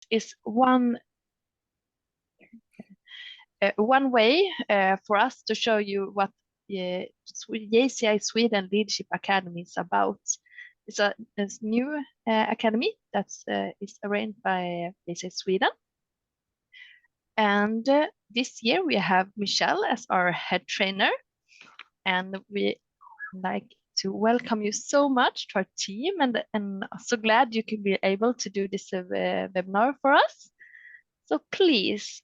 is one way for us to show you what JCI Sweden Leadership Academy is about. It's a new academy that is arranged by JCI Sweden. And this year we have Michelle as our head trainer. And we like to welcome you so much to our team, and so glad you can be able to do this webinar for us. So please,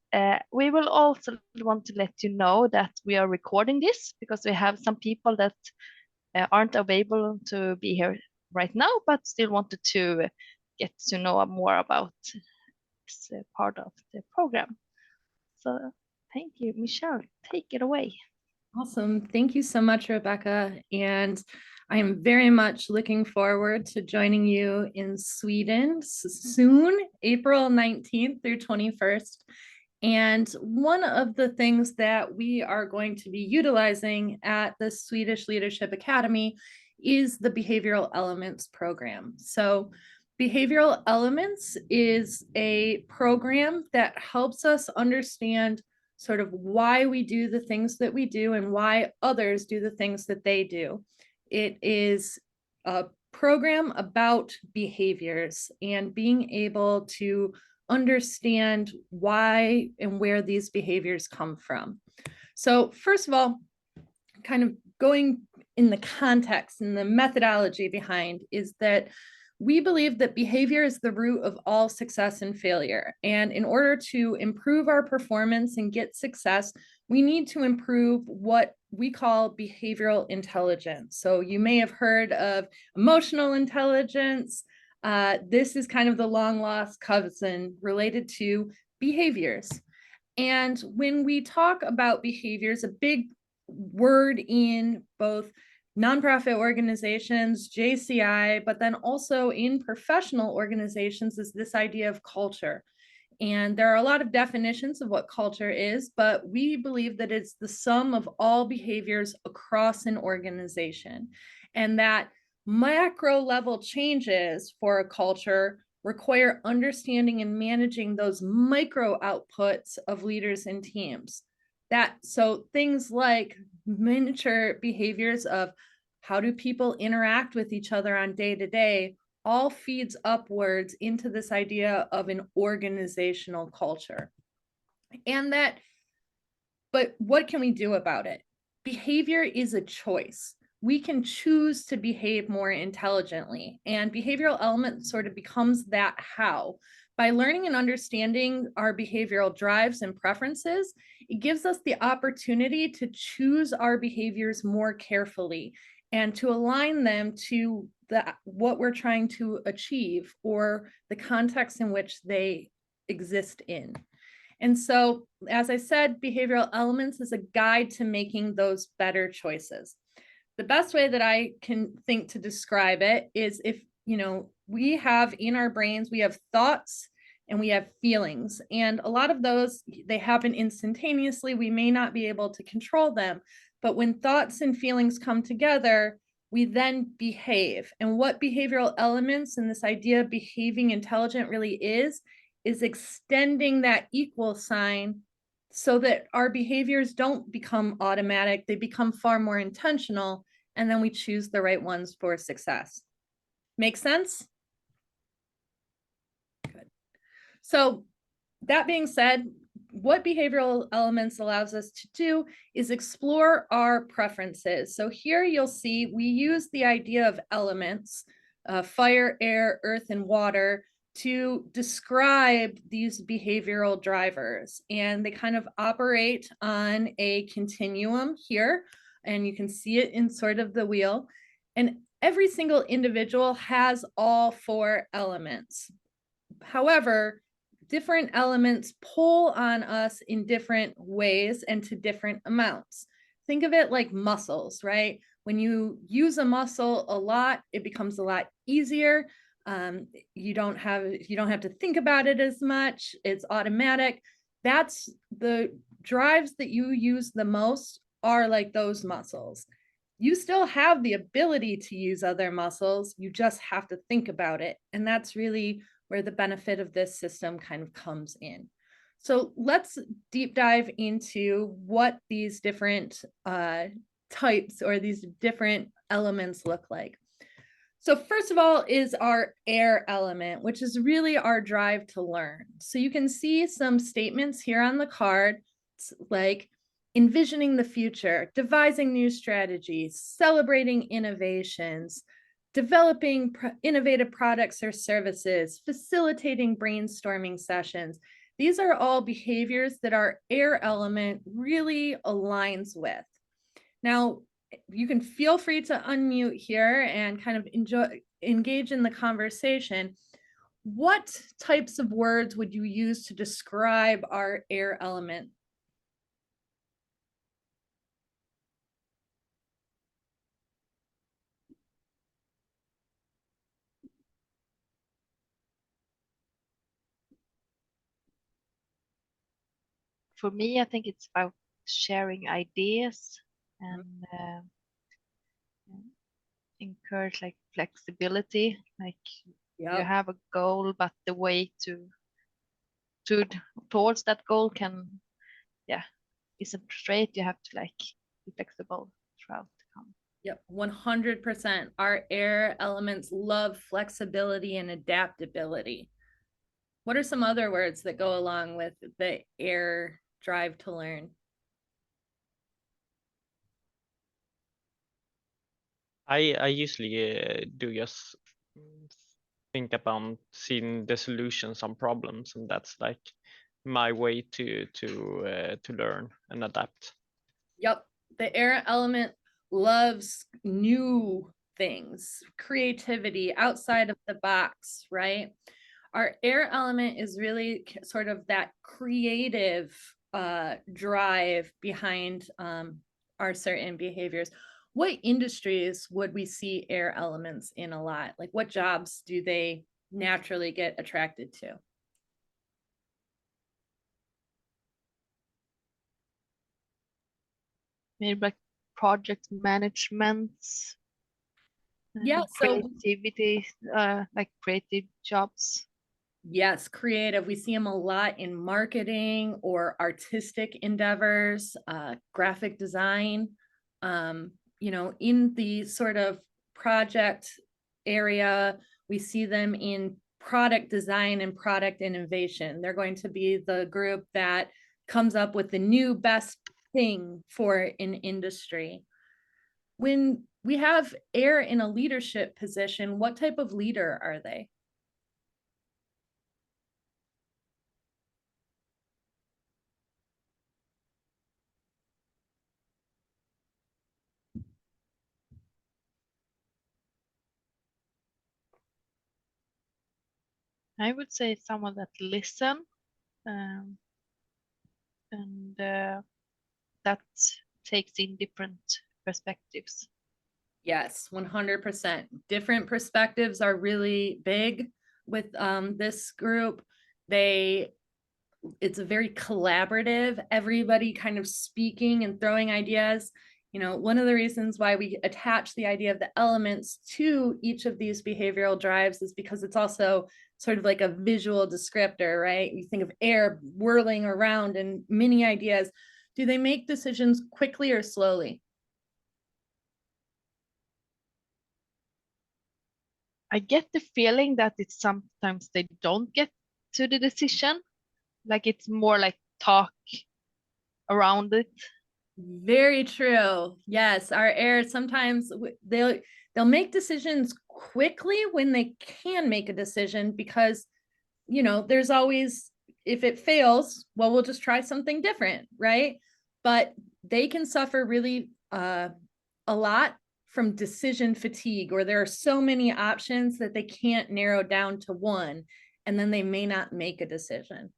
we will also want to let you know that we are recording this because we have some people that aren't available to be here right now, but still wanted to get to know more about this part of the program. So thank you, Michelle, take it away. Awesome. Thank you so much, Rebecca. And I am very much looking forward to joining you in Sweden soon, April 19th through 21st. And one of the things that we are going to be utilizing at the Swedish Leadership Academy is the Behavioral Elements program. So Behavioral Elements is a program that helps us understand sort of why we do the things that we do and why others do the things that they do. It is a program about behaviors and being able to understand why and where these behaviors come from. So first of all, kind of going in the context and the methodology behind is that we believe that behavior is the root of all success and failure. And in order to improve our performance and get success, we need to improve what we call behavioral intelligence. So you may have heard of emotional intelligence. This is kind of the long lost cousin related to behaviors. And when we talk about behaviors, a big word in both nonprofit organizations, JCI, but then also in professional organizations is this idea of culture. And there are a lot of definitions of what culture is, but we believe that it's the sum of all behaviors across an organization. And that macro level changes for a culture require understanding and managing those micro outputs of leaders and teams. So things like miniature behaviors of how do people interact with each other on day to day all feeds upwards into this idea of an organizational culture. But what can we do about it? Behavior is a choice. We can choose to behave more intelligently, and behavioral element sort of becomes that how. By learning and understanding our behavioral drives and preferences, it gives us the opportunity to choose our behaviors more carefully and to align them to what we're trying to achieve or the context in which they exist in. And so, as I said, behavioral elements is a guide to making those better choices. The best way that I can think to describe it is if, we have in our brains, we have thoughts and we have feelings. And a lot of those, they happen instantaneously. We may not be able to control them. But when thoughts and feelings come together, we then behave. And what behavioral elements and this idea of behaving intelligent really is extending that equal sign so that our behaviors don't become automatic, they become far more intentional, and then we choose the right ones for success. Make sense? Good. So that being said, what behavioral elements allows us to do is explore our preferences. So here you'll see we use the idea of elements, fire, air, earth, and water, to describe these behavioral drivers. And they kind of operate on a continuum here. And you can see it in sort of the wheel. And every single individual has all four elements. However, different elements pull on us in different ways and to different amounts. Think of it like muscles, right? When you use a muscle a lot, it becomes a lot easier. You don't have to think about it as much. It's automatic. That's the drives that you use the most are like those muscles. You still have the ability to use other muscles. You just have to think about it. And that's really where the benefit of this system kind of comes in. So let's deep dive into what these different types or these different elements look like. So first of all is our air element, which is really our drive to learn. So you can see some statements here on the card, like envisioning the future, devising new strategies, celebrating innovations, developing innovative products or services, facilitating brainstorming sessions. These are all behaviors that our air element really aligns with. Now, you can feel free to unmute here and kind of engage in the conversation. What types of words would you use to describe our air element? For me, I think it's about sharing ideas and encourage like flexibility. Like you have a goal, but the way towards that goal isn't straight. You have to like be flexible throughout the come. Yep, 100%. Our air elements love flexibility and adaptability. What are some other words that go along with the air drive to learn? I usually do just think about seeing the solutions on problems, and that's like my way to learn and adapt. Yep, the air element loves new things, creativity outside of the box, right? Our air element is really sort of that creative drive behind our certain behaviors. What industries would we see air elements in a lot? Like what jobs do they naturally get attracted to? Maybe like project management. Yeah, creativity, like creative jobs. Yes, creative. We see them a lot in marketing or artistic endeavors, graphic design. You know, in the sort of project area, we see them in product design and product innovation. They're going to be the group that comes up with the new best thing for an industry. When we have air in a leadership position, what type of leader are they? I would say someone that listen and that takes in different perspectives. Yes, 100%. Different perspectives are really big with this group. It's a very collaborative, everybody kind of speaking and throwing ideas. You know, one of the reasons why we attach the idea of the elements to each of these behavioral drives is because it's also sort of like a visual descriptor, right? You think of air whirling around and many ideas. Do they make decisions quickly or slowly? I get the feeling that it's sometimes they don't get to the decision. Like it's more like talk around it. Very true. Yes, our air sometimes they'll make decisions quickly when they can make a decision because, you know, there's always, if it fails, well, we'll just try something different, right? But they can suffer really a lot from decision fatigue, or there are so many options that they can't narrow down to one, and then they may not make a decision.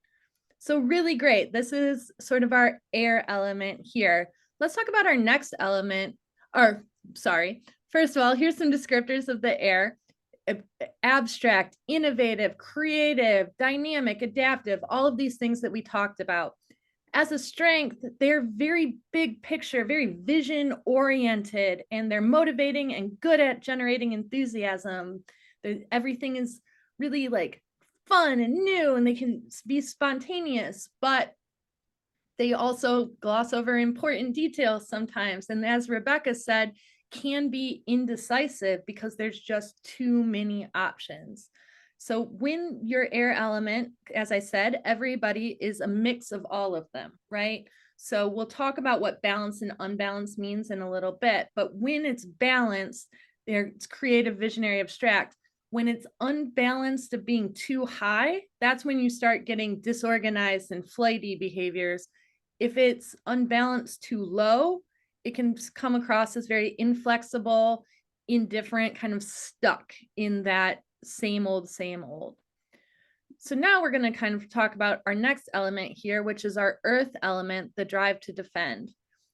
So really great. This is sort of our air element here. Let's talk about our next element, or sorry. First of all, here's some descriptors of the air. Abstract, innovative, creative, dynamic, adaptive, all of these things that we talked about. As a strength, they're very big picture, very vision oriented, and they're motivating and good at generating enthusiasm. Everything is really like fun and new, and they can be spontaneous, but they also gloss over important details sometimes. And as Rebecca said, can be indecisive because there's just too many options. So when your air element, as I said, everybody is a mix of all of them, right? So we'll talk about what balance and unbalanced means in a little bit, but when it's balanced, it's creative, visionary, abstract. When it's unbalanced of being too high, that's when you start getting disorganized and flighty behaviors. If it's unbalanced too low, it can come across as very inflexible, indifferent, kind of stuck in that same old, same old. So now we're going to kind of talk about our next element here, which is our earth element, the drive to defend.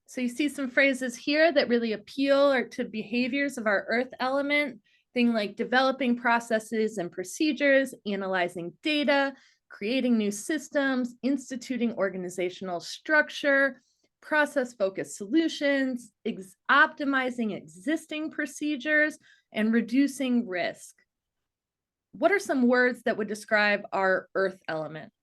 So you see some phrases here that really appeal to behaviors of our earth element, things like developing processes and procedures, analyzing data, creating new systems, instituting organizational structure, process-focused solutions, optimizing existing procedures, and reducing risk. What are some words that would describe our earth element?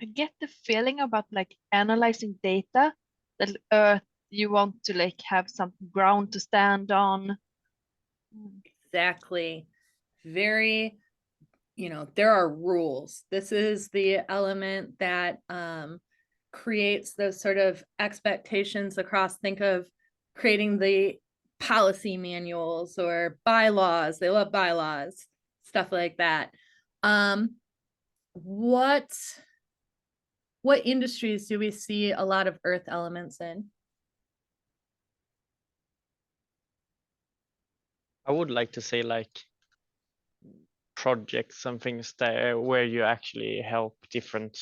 I get the feeling about like analyzing data that you want to like have some ground to stand on. Exactly. Very, there are rules. This is the element that creates those sort of expectations across. Think of creating the policy manuals or bylaws. They love bylaws, stuff like that. What industries do we see a lot of earth elements in? I would like to say like projects and things there where you actually help different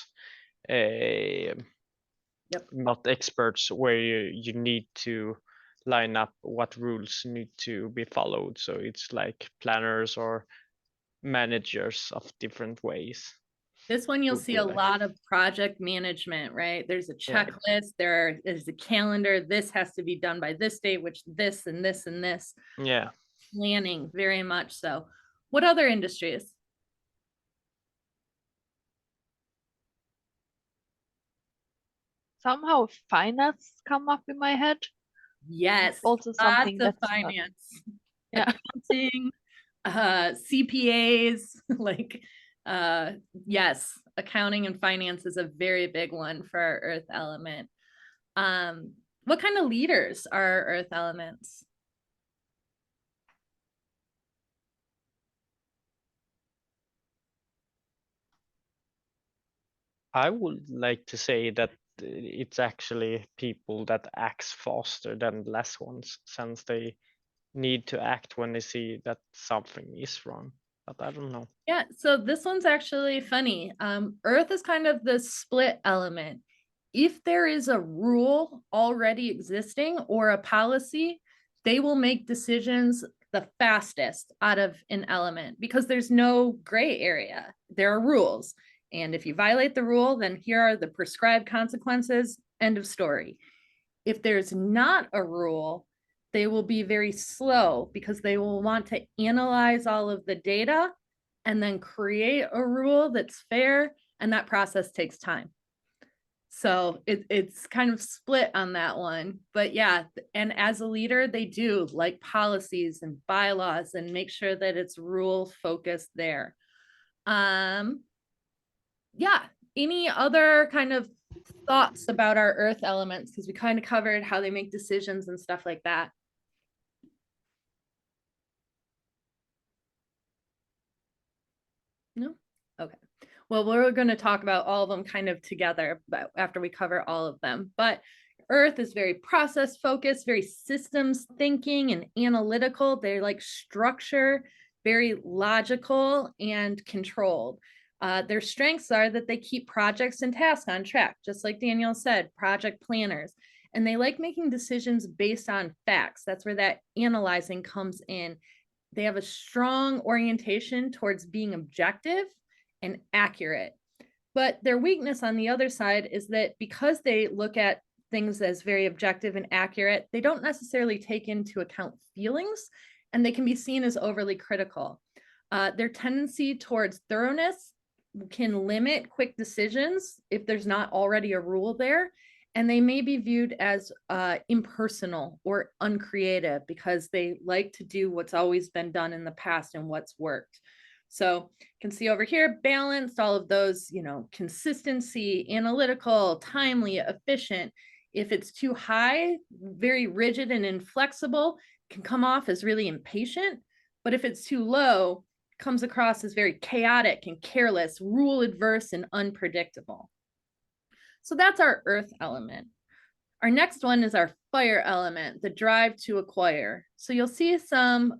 not experts, where you need to line up what rules need to be followed. So it's like planners or managers of different ways. This one you'll see a lot of project management, right? There's a checklist, there is a calendar. This has to be done by this date, which this and this and this. Yeah. Planning, very much so. What other industries? Somehow finance come up in my head. Yes, Also something lots of that's finance. Yeah. Accounting, CPAs, like yes, accounting and finance is a very big one for our earth element. What kind of leaders are earth elements? I would like to say that it's actually people that acts faster than less ones, since they need to act when they see that something is wrong. But I don't know. Yeah, so this one's actually funny. Earth is kind of the split element. If there is a rule already existing or a policy, they will make decisions the fastest out of an element because there's no gray area. There are rules. And if you violate the rule, then here are the prescribed consequences. End of story. If there's not a rule, they will be very slow because they will want to analyze all of the data and then create a rule that's fair. And that process takes time. So it's kind of split on that one. But yeah, and as a leader, they do like policies and bylaws and make sure that it's rule focused there. Yeah, any other kind of thoughts about our earth elements? Because we kind of covered how they make decisions and stuff like that. No? Okay. Well, we're going to talk about all of them kind of together, but after we cover all of them. But earth is very process focused, very systems thinking and analytical. They're like structure, very logical and controlled. Their strengths are that they keep projects and tasks on track, just like Daniel said, project planners. And they like making decisions based on facts. That's where that analyzing comes in. They have a strong orientation towards being objective and accurate. But their weakness on the other side is that because they look at things as very objective and accurate. They don't necessarily take into account feelings, and they can be seen as overly critical. Their tendency towards thoroughness can limit quick decisions if there's not already a rule there. And they may be viewed as impersonal or uncreative because they like to do what's always been done in the past and what's worked. So you can see over here, balanced, all of those, consistency, analytical, timely, efficient. If it's too high, very rigid and inflexible, can come off as really impatient. But if it's too low, comes across as very chaotic and careless, rule adverse and unpredictable. So that's our earth element. Our next one is our fire element, the drive to acquire. So you'll see some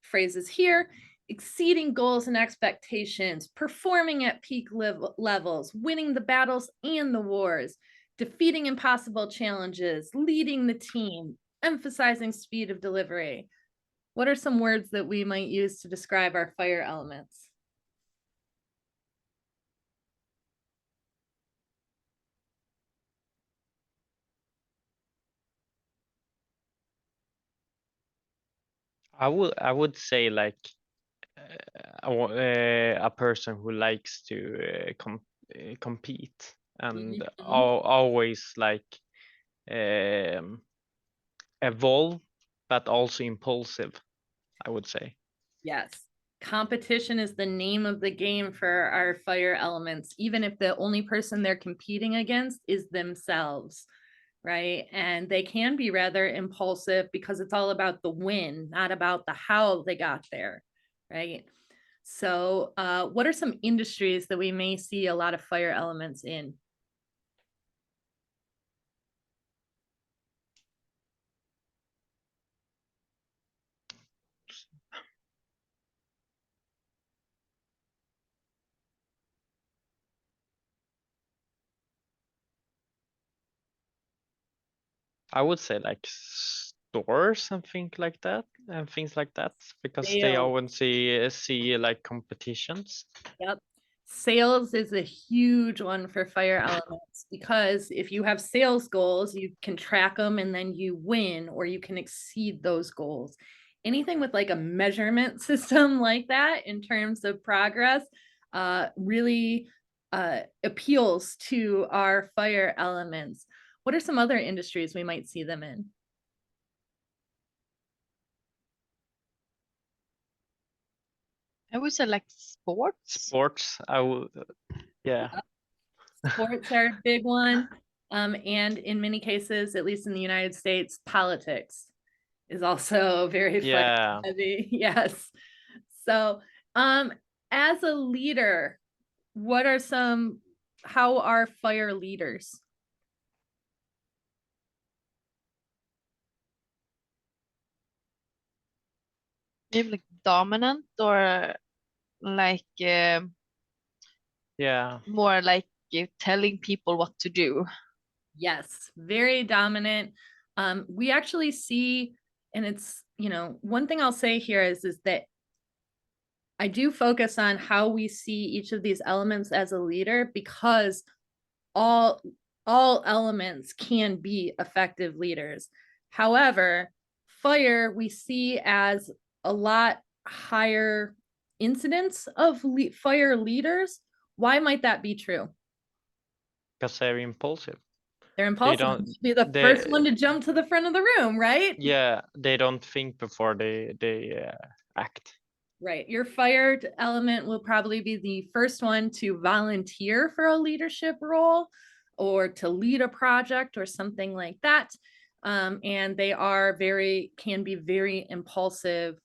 phrases here: exceeding goals and expectations, performing at peak levels, winning the battles and the wars, defeating impossible challenges, leading the team, emphasizing speed of delivery. What are some words that we might use to describe our fire elements? I would say like a person who likes to compete and always like evolve, but also impulsive, I would say. Yes. Competition is the name of the game for our fire elements, even if the only person they're competing against is themselves, right? And they can be rather impulsive because it's all about the win, not about the how they got there, right? So what are some industries that we may see a lot of fire elements in? I would say like stores and things like that, because they Sales. often see like competitions. Yep. Sales is a huge one for fire elements because if you have sales goals, you can track them and then you win, or you can exceed those goals. Anything with like a measurement system like that in terms of progress really appeals to our fire elements. What are some other industries we might see them in? I would say like sports. Sports, I would, yeah. Sports are a big one. And in many cases, at least in the United States, politics is also very Yeah. heavy. Yes. So as a leader, how are fire leaders? Maybe like dominant, or like Yeah. more like telling people what to do. Yes, very dominant. We actually see, and it's, one thing I'll say here is that I do focus on how we see each of these elements as a leader, because all elements can be effective leaders. However, fire we see as a lot higher incidence of fire leaders. Why might that be true? Because they're impulsive. They're impulsive. don't- Be the first one to jump to the front of the room, right? Yeah, they don't think before they act. Right. Your fired element will probably be the first one to volunteer for a leadership role or to lead a project or something like that. And they can be very impulsive,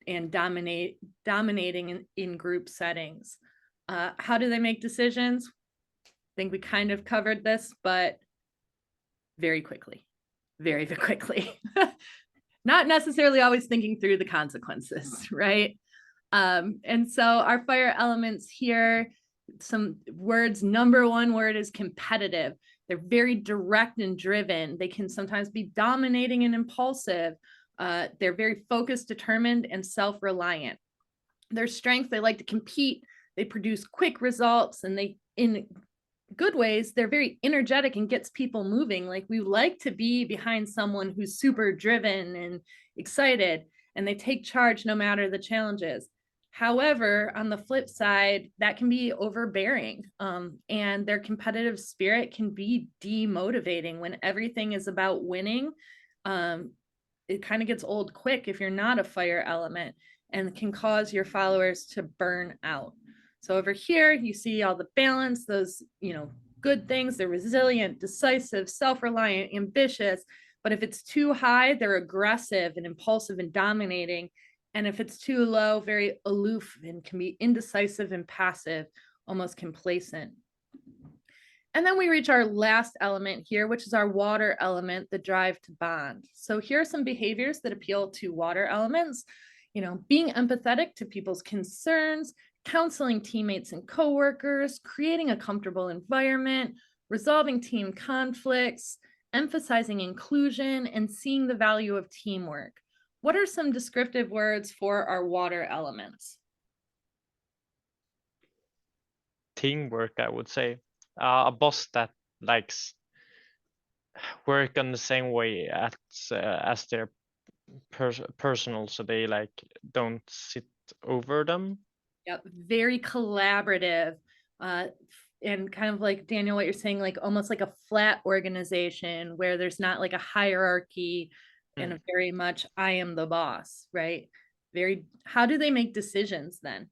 and dominating in group settings. How do they make decisions? I think we kind of covered this, but very quickly, very, very quickly. Not necessarily always thinking through the consequences, right? And so our fire elements here, some words, number one word is competitive. They're very direct and driven. They can sometimes be dominating and impulsive. They're very focused, determined, and self-reliant. Their strength, they like to compete. They produce quick results, and good ways, they're very energetic and gets people moving. Like we like to be behind someone who's super driven and excited, and they take charge no matter the challenges. However, on the flip side, that can be overbearing, and their competitive spirit can be demotivating when everything is about winning. It kind of gets old quick if you're not a fire element, and can cause your followers to burn out. So over here, you see all the balance, those, good things. They're resilient, decisive, self-reliant, ambitious. But if it's too high, they're aggressive and impulsive and dominating. And if it's too low, very aloof and can be indecisive and passive, almost complacent. And then we reach our last element here, which is our water element, the drive to bond. So here are some behaviors that appeal to water elements. Being empathetic to people's concerns, counseling teammates and coworkers, creating a comfortable environment, resolving team conflicts, emphasizing inclusion, and seeing the value of teamwork. What are some descriptive words for our water elements? Teamwork, I would say. A boss that likes work on the same way as their personal, so they like don't sit over them. Yep, very collaborative, and kind of like Daniel, what you're saying, like almost like a flat organization where there's not like a hierarchy and a very much I am the boss, right? How do they make decisions then?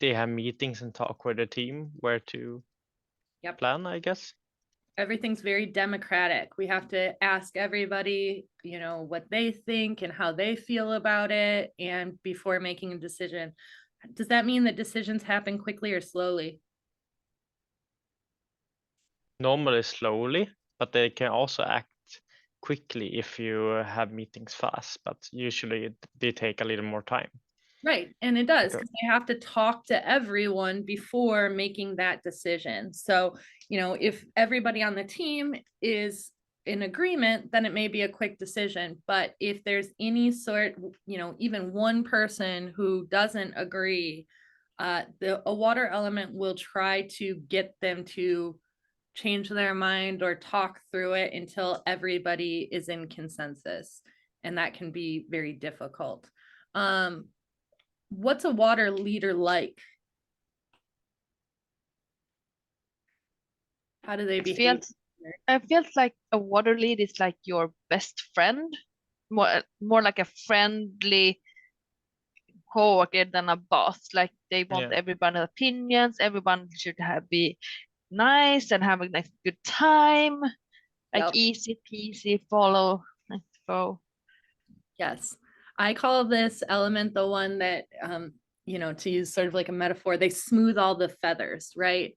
They have meetings and talk with the team where to plan, I guess. Everything's very democratic. We have to ask everybody, what they think and how they feel about it, and before making a decision. Does that mean that decisions happen quickly or slowly? Normally slowly, but they can also act quickly if you have meetings fast, but usually they take a little more time. Right. And it does, because they have to talk to everyone before making that decision. So, if everybody on the team is in agreement, then it may be a quick decision. But if there's any sort, even one person who doesn't agree, a water element will try to get them to change their mind or talk through it until everybody is in consensus. And that can be very difficult. What's a water leader like? How do they behave? I feel like a water lead is like your best friend, more like a friendly co-worker than a boss. Like they want everybody's opinions. Everyone should be nice and have a nice good time. Like easy peasy, follow. Yes. I call this element the one that, to use sort of like a metaphor, they smooth all the feathers, right?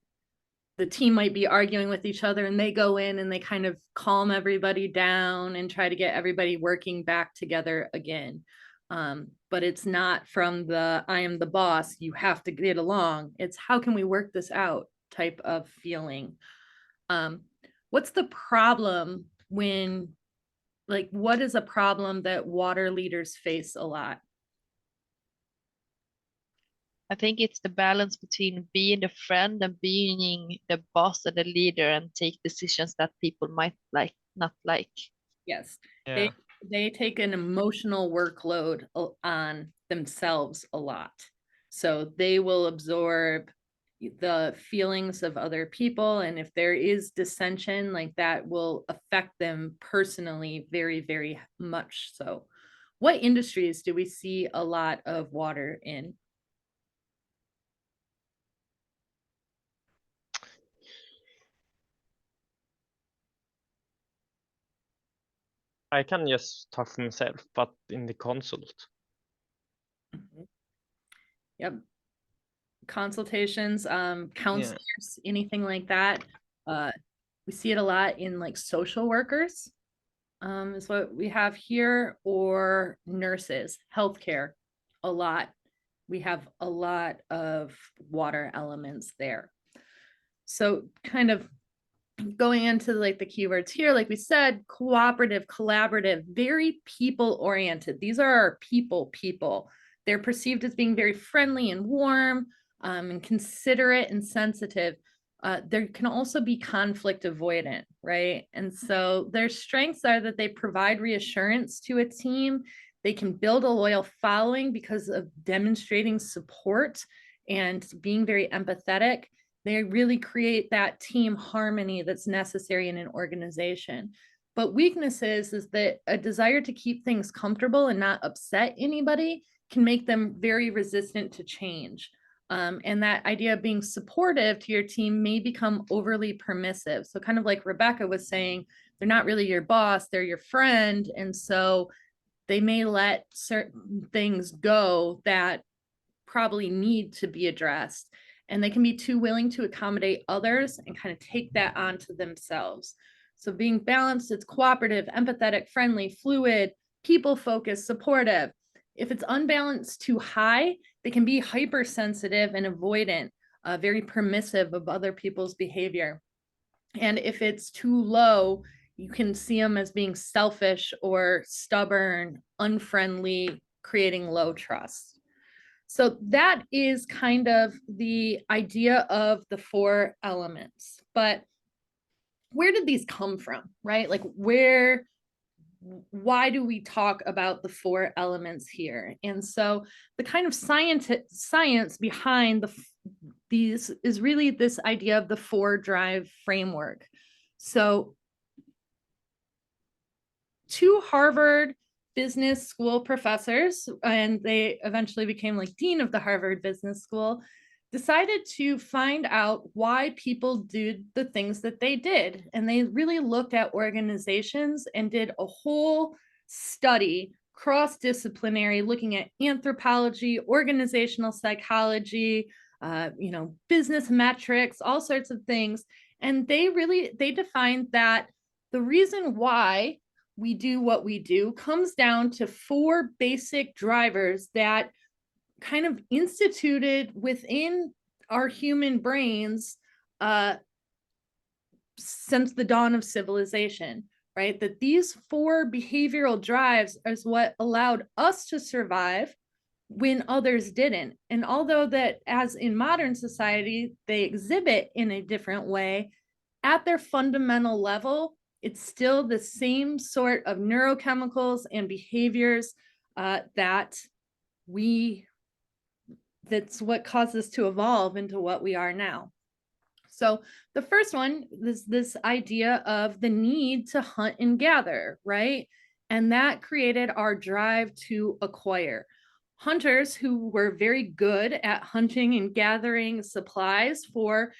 The team might be arguing with each other and they go in and they kind of calm everybody down and try to get everybody working back together again. But it's not from the I am the boss, you have to get along. It's how can we work this out type of feeling. What's the problem what is a problem that water leaders face a lot? I think it's the balance between being the friend and being the boss and the leader and take decisions that people might not like. Yes. Yeah. They take an emotional workload on themselves a lot. So they will absorb the feelings of other people. And if there is dissension, like that will affect them personally very, very much so. What industries do we see a lot of water in? I can just talk for myself, but in the consult. Yep. Consultations, counselors, anything like that. We see it a lot in like social workers, is what we have here, or nurses, healthcare, a lot. We have a lot of water elements there. So kind of going into like the keywords here, like we said, cooperative, collaborative, very people oriented. These are our people. They're perceived as being very friendly and warm, and considerate and sensitive. There can also be conflict avoidant, right? And so their strengths are that they provide reassurance to a team. They can build a loyal following because of demonstrating support and being very empathetic. They really create that team harmony that's necessary in an organization. But weaknesses is that a desire to keep things comfortable and not upset anybody can make them very resistant to change. And that idea of being supportive to your team may become overly permissive. So kind of like Rebecca was saying, they're not really your boss, they're your friend. And so they may let certain things go that probably need to be addressed. And they can be too willing to accommodate others and kind of take that onto themselves. So being balanced, it's cooperative, empathetic, friendly, fluid, people-focused, supportive. If it's unbalanced too high, they can be hypersensitive and avoidant, very permissive of other people's behavior. And if it's too low, you can see them as being selfish or stubborn, unfriendly, creating low trust. So that is kind of the idea of the 4 elements. But where did these come from, right? Like why do we talk about the 4 elements here? And so the kind of science behind these is really this idea of the 4 drive framework. So 2 Harvard Business School professors, and they eventually became like dean of the Harvard Business School, decided to find out why people did the things that they did. And they really looked at organizations and did a whole study, cross-disciplinary, looking at anthropology, organizational psychology, business metrics, all sorts of things. And they defined that the reason why we do what we do comes down to 4 basic drivers that kind of instituted within our human brains since the dawn of civilization, right? That these 4 behavioral drives is what allowed us to survive when others didn't. And although that as in modern society, they exhibit in a different way, at their fundamental level, it's still the same sort of neurochemicals and behaviors that's what caused us to evolve into what we are now. So the first one is this idea of the need to hunt and gather, right? And that created our drive to acquire. Hunters who were very good at hunting and gathering supplies for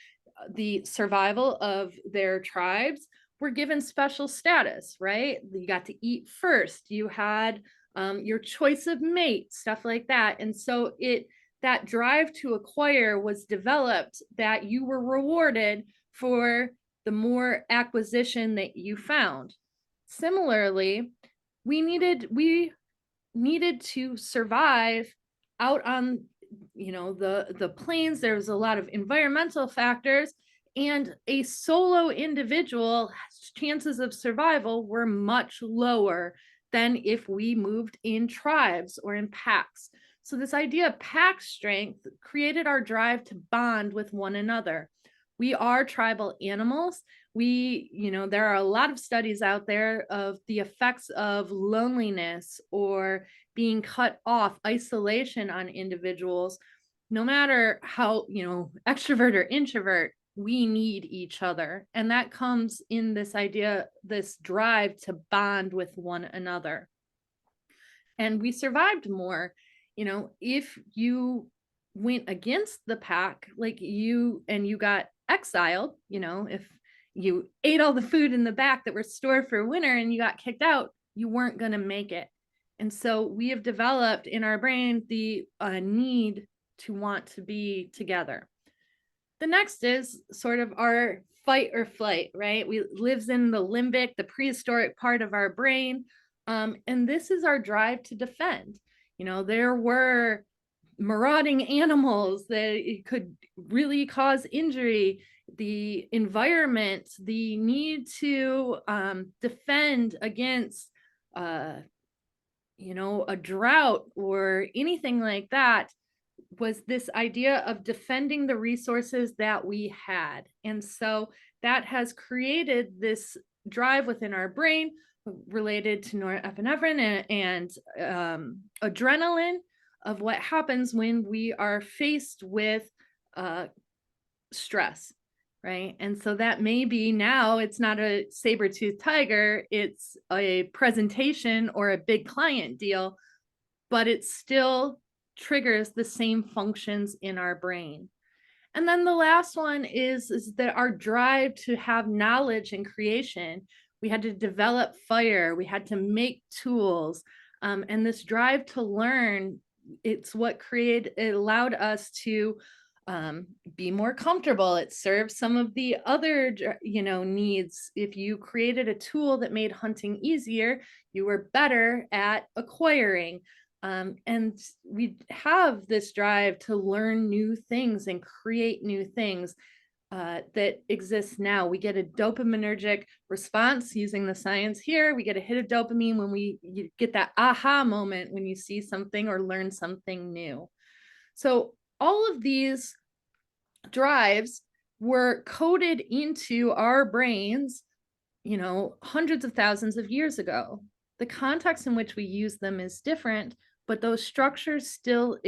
the survival of their tribes were given special status, right? You got to eat first. You had your choice of mate, stuff like that. And so that drive to acquire was developed, that you were rewarded for the more acquisition that you found. Similarly, we needed to survive out on the plains. There was a lot of environmental factors, and a solo individual's chances of survival were much lower than if we moved in tribes or in packs. So this idea of pack strength created our drive to bond with one another. We are tribal animals. There are a lot of studies out there of the effects of loneliness or being cut off, isolation on individuals. No matter how, extrovert or introvert, we need each other. And that comes in this idea, this drive to bond with one another. And we survived more. If you went against the pack, like you got exiled, if you ate all the food in the back that were stored for winter and you got kicked out, you weren't going to make it. And so we have developed in our brain the need to want to be together. The next is sort of our fight or flight, right? We lives in the limbic, the prehistoric part of our brain. And this is our drive to defend. There were marauding animals that could really cause injury, the environment, the need to defend against a drought or anything like that, was this idea of defending the resources that we had. And so that has created this drive within our brain related to norepinephrine and adrenaline of what happens when we are faced with stress, right? And so that may be, now it's not a saber-toothed tiger, it's a presentation or a big client deal, but it still triggers the same functions in our brain. And then the last one is that our drive to have knowledge and creation. We had to develop fire, we had to make tools, and this drive to learn, it's what it allowed us to be more comfortable. It serves some of the other needs. If you created a tool that made hunting easier, you were better at acquiring. And we have this drive to learn new things and create new things that exists now. We get a dopaminergic response using the science here. We get a hit of dopamine when you get that aha moment when you see something or learn something new. So all of these drives were coded into our brains, hundreds of thousands of years ago. The context in which we use them is different, but those structures still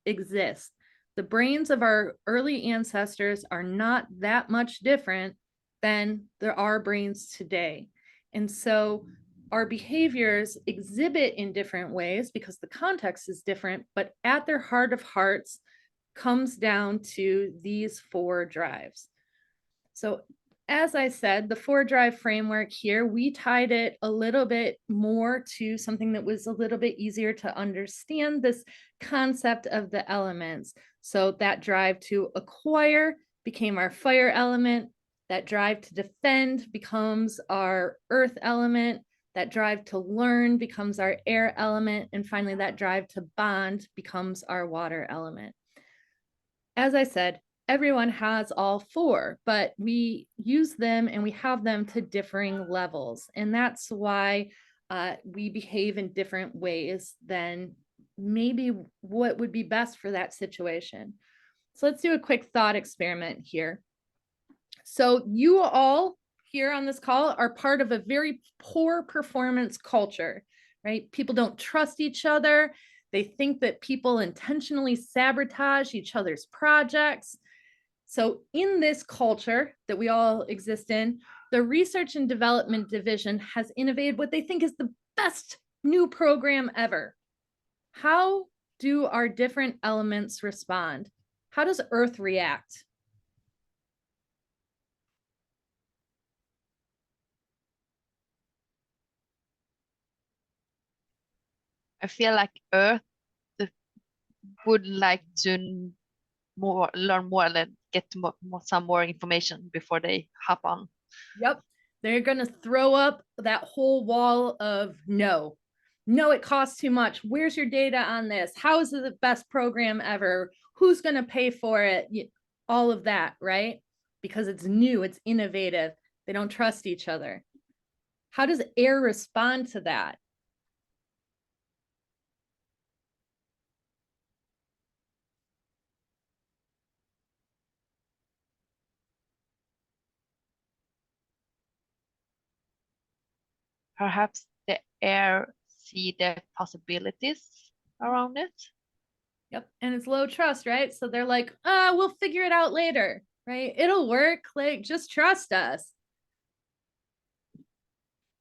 exist. The brains of our early ancestors are not that much different than our brains today. And so our behaviors exhibit in different ways because the context is different, but at their heart of hearts comes down to these 4 drives. So as I said, the 4 drive framework here, we tied it a little bit more to something that was a little bit easier to understand, this concept of the elements. So that drive to acquire became our fire element. That drive to defend becomes our earth element. That drive to learn becomes our air element. And finally, that drive to bond becomes our water element. As I said, everyone has all 4, but we use them and we have them to differing levels. And that's why we behave in different ways than maybe what would be best for that situation. So let's do a quick thought experiment here. So you all here on this call are part of a very poor performance culture, right? People don't trust each other. They think that people intentionally sabotage each other's projects. So in this culture that we all exist in, the Research and Development Division has innovated what they think is the best new program ever. How do our different elements respond? How does Earth react? I feel like Earth would like to learn more and get some more information before they hop on. Yep. They're going to throw up that whole wall of no, it costs too much. Where's your data on this? How is it the best program ever? Who's going to pay for it? All of that, right? Because it's new, it's innovative. They don't trust each other. How does air respond to that? Perhaps the air see the possibilities around it. Yep. And it's low trust, right? So they're like, we'll figure it out later, right? It'll work. Like, just trust us.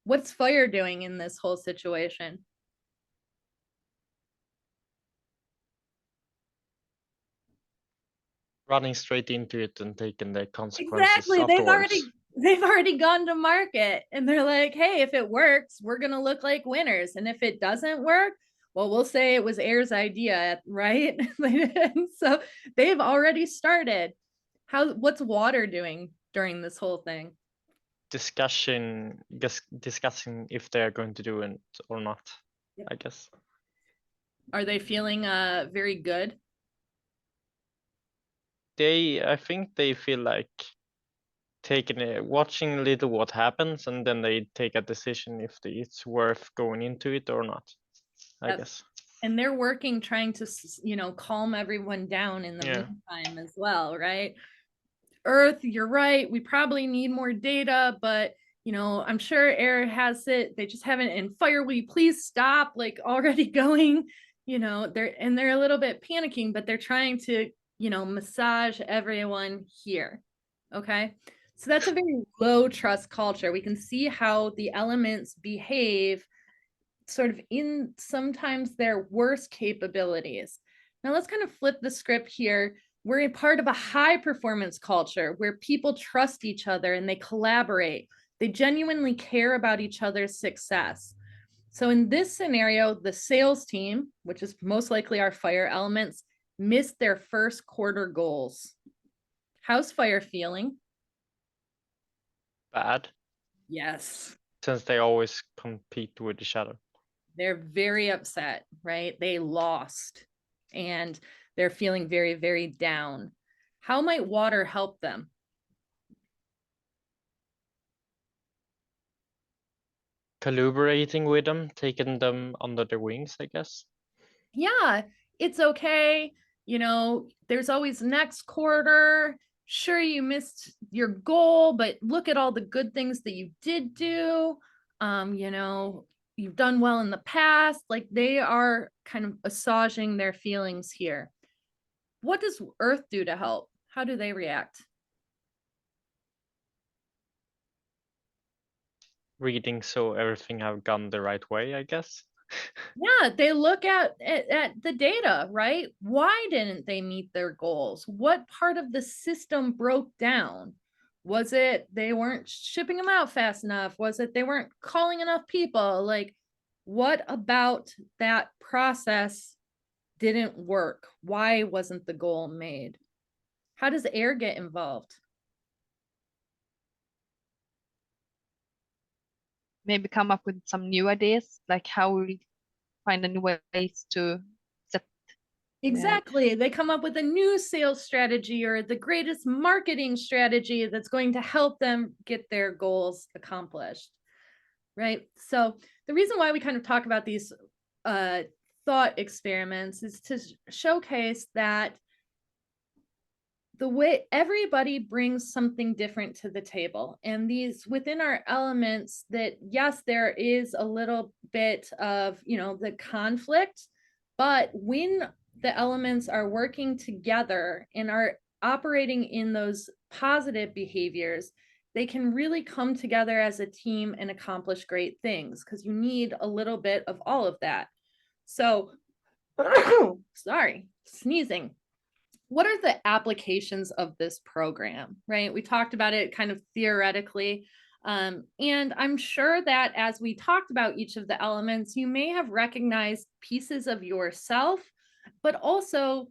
What's fire doing in this whole situation? Running straight into it and taking the consequences Exactly. afterwards. They've already gone to market and they're like, hey, if it works, we're going to look like winners. And if it doesn't work, well, we'll say it was air's idea, right? So they've already started. What's water doing during this whole thing? Discussing if they're going to do it or not. Yep. I guess. Are they feeling very good? I think they feel like watching a little what happens, and then they take a decision if it's worth going into it or not. I guess. And they're working, trying to, calm everyone down in the meantime as well, right? Earth, you're right. We probably need more data, but I'm sure air has it. They just haven't. And fire, will you please stop? Like already going, they're a little bit panicking, but they're trying to, massage everyone here. Okay. So that's a very low trust culture. We can see how the elements behave sort of in sometimes their worst capabilities. Now let's kind of flip the script here. We're a part of a high performance culture where people trust each other and they collaborate. They genuinely care about each other's success. So in this scenario, the sales team, which is most likely our fire elements, missed their first quarter goals. How's fire feeling? Bad. Yes. Since they always compete with each other. They're very upset, right? They lost and they're feeling very, very down. How might water help them? Collaborating with them, taking them under their wings, I guess. Yeah, it's okay. There's always next quarter. Sure, you missed your goal, but look at all the good things that you did do. You've done well in the past. Like they are kind of massaging their feelings here. What does Earth do to help? How do they react? Reading so everything have gone the right way, I guess. Yeah, they look at the data, right? Why didn't they meet their goals? What part of the system broke down? Was it they weren't shipping them out fast enough? Was it they weren't calling enough people? Like, what about that process didn't work? Why wasn't the goal made? How does air get involved? Maybe come up with some new ideas, like how we find new ways to set. Exactly. They come up with a new sales strategy or the greatest marketing strategy that's going to help them get their goals accomplished. Right. So the reason why we kind of talk about these thought experiments is to showcase that the way everybody brings something different to the table, and these within our elements, that yes, there is a little bit of the conflict, but when the elements are working together and are operating in those positive behaviors, they can really come together as a team and accomplish great things, because you need a little bit of all of that. So sorry, sneezing. What are the applications of this program, right? We talked about it kind of theoretically. And I'm sure that as we talked about each of the elements, you may have recognized pieces of yourself, but also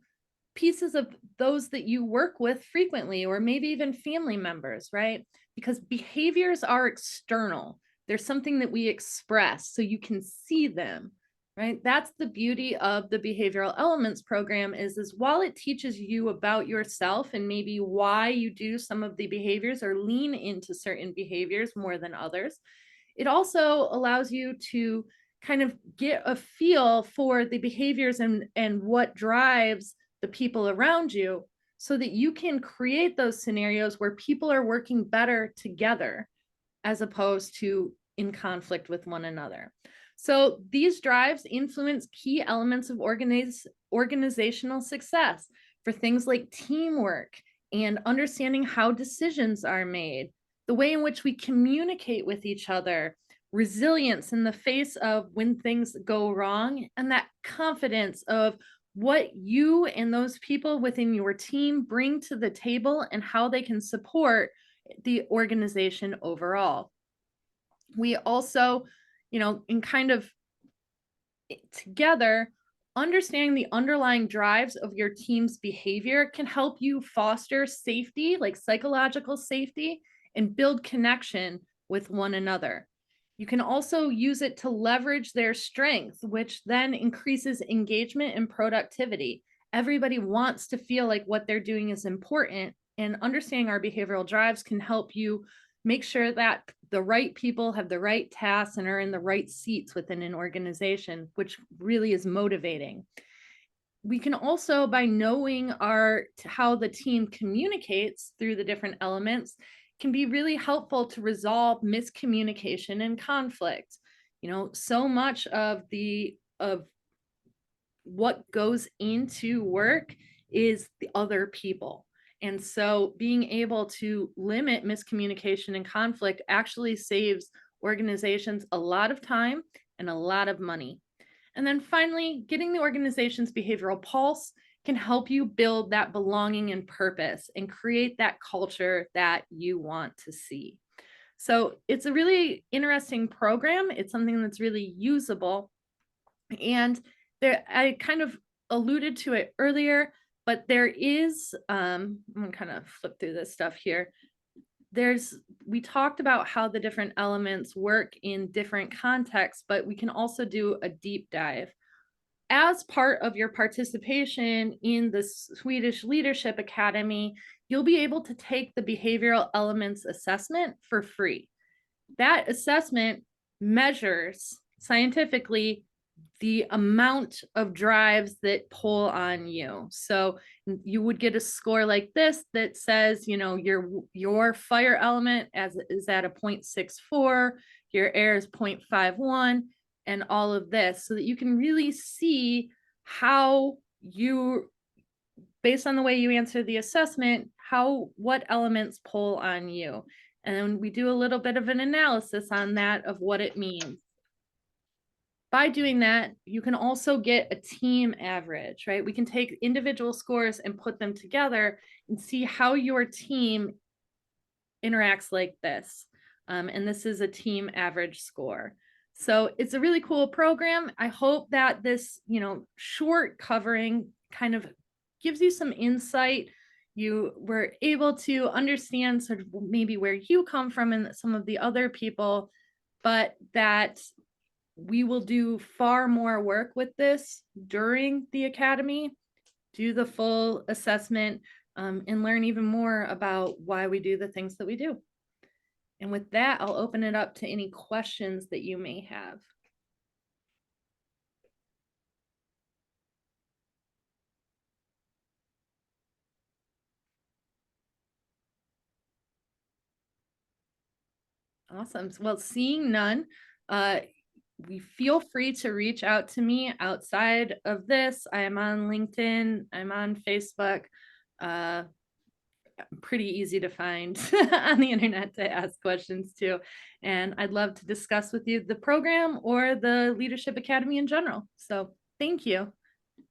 pieces of those that you work with frequently, or maybe even family members, right? Because behaviors are external. They're something that we express so you can see them. Right? That's the beauty of the behavioral elements program is while it teaches you about yourself and maybe why you do some of the behaviors or lean into certain behaviors more than others, it also allows you to kind of get a feel for the behaviors and what drives the people around you, so that you can create those scenarios where people are working better together as opposed to in conflict with one another. So these drives influence key elements of organizational success for things like teamwork and understanding how decisions are made, the way in which we communicate with each other, resilience in the face of when things go wrong, and that confidence of what you and those people within your team bring to the table and how they can support the organization overall. We also, in kind of together, understanding the underlying drives of your team's behavior can help you foster safety, like psychological safety, and build connection with one another. You can also use it to leverage their strengths, which then increases engagement and productivity. Everybody wants to feel like what they're doing is important, and understanding our behavioral drives can help you make sure that the right people have the right tasks and are in the right seats within an organization, which really is motivating. We can also, by knowing how the team communicates through the different elements, can be really helpful to resolve miscommunication and conflict. You know, so much of what goes into work is the other people. And so being able to limit miscommunication and conflict actually saves organizations a lot of time and a lot of money. And then finally, getting the organization's behavioral pulse can help you build that belonging and purpose and create that culture that you want to see. So it's a really interesting program. It's something that's really usable. And there, I kind of alluded to it earlier, but there is, I'm gonna kind of flip through this stuff here. We talked about how the different elements work in different contexts, but we can also do a deep dive. As part of your participation in the Swedish Leadership Academy, you'll be able to take the behavioral elements assessment for free. That assessment measures scientifically the amount of drives that pull on you. So you would get a score like this that says, you know, your fire element is at a 0.64, your air is 0.51, and all of this, so that you can really see how you, based on the way you answer the assessment, what elements pull on you. And we do a little bit of an analysis on that of what it means. By doing that, you can also get a team average, right? We can take individual scores and put them together and see how your team interacts like this. And this is a team average score. So it's a really cool program. I hope that this, you know, short covering kind of gives you some insight. You were able to understand sort of maybe where you come from and some of the other people, but that we will do far more work with this during the academy, do the full assessment, and learn even more about why we do the things that we do. And with that, I'll open it up to any questions that you may have. Awesome. Well, seeing none, we feel free to reach out to me outside of this. I am on LinkedIn. I'm on Facebook. Pretty easy to find on the internet to ask questions to. And I'd love to discuss with you the program or the Leadership Academy in general. So thank you.